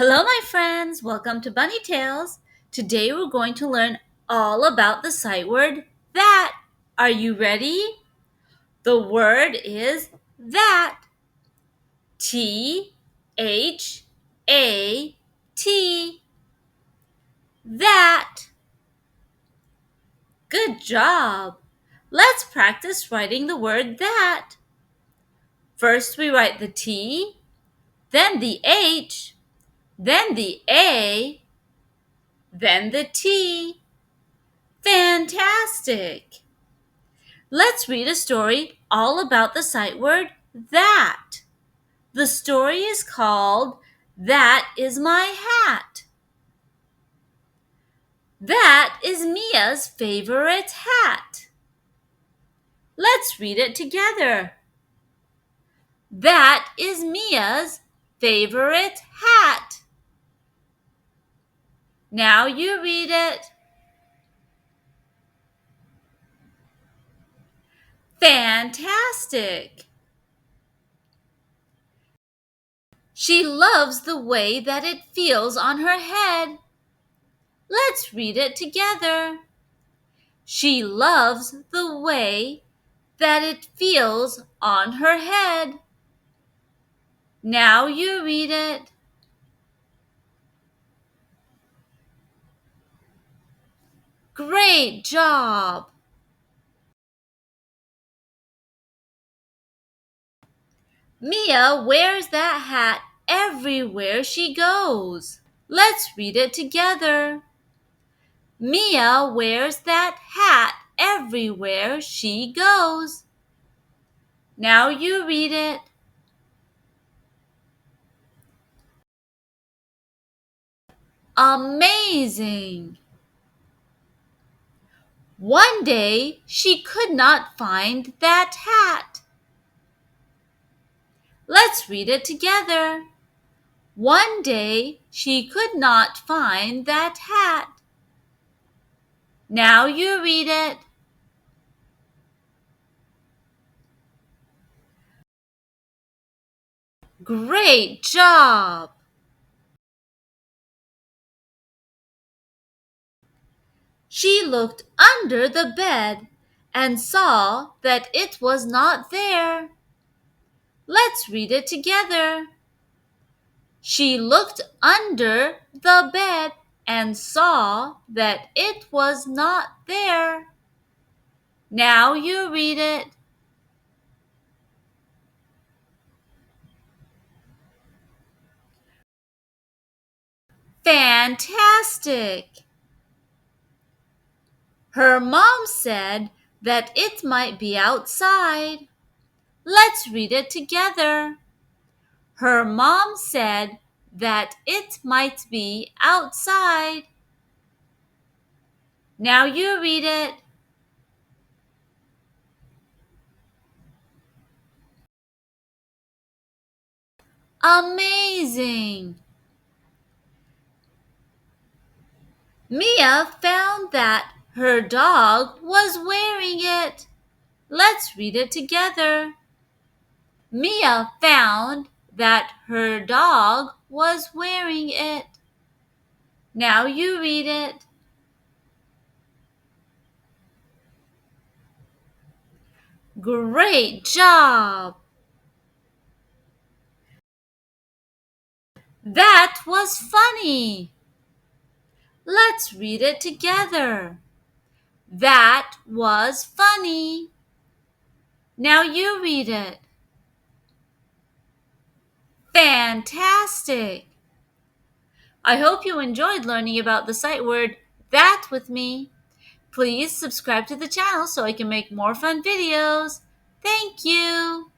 Hello, my friends. Welcome to Bunny Tales. Today we're going to learn all about the sight word that. Are you ready? The word is that. T-H-A-T. That. Good job. Let's practice writing the word that. First we write the T, then the H, then the A, then the T. Fantastic! Let's read a story all about the sight word that. The story is called That Is My Hat. That is Mia's favorite hat. Let's read it together. That is Mia's favorite hat. Now you read it. Fantastic! She loves the way that it feels on her head. Let's read it together. She loves the way that it feels on her head. Now you read it. Great job! Mia wears that hat everywhere she goes. Let's read it together. Mia wears that hat everywhere she goes. Now you read it. Amazing! One day she could not find that hat. Let's read it together. One day she could not find that hat. Now you read it. Great job! She looked under the bed and saw that it was not there. Let's read it together. She looked under the bed and saw that it was not there. Now you read it. Fantastic! Her mom said that it might be outside. Let's read it together. Her mom said that it might be outside. Now you read it. Amazing! Mia found that her dog was wearing it. Let's read it together. Mia found that her dog was wearing it. Now you read it. Great job! That was funny. Let's read it together. That was funny. Now you read it. Fantastic! I hope you enjoyed learning about the sight word that with me. Please subscribe to the channel so I can make more fun videos. Thank you!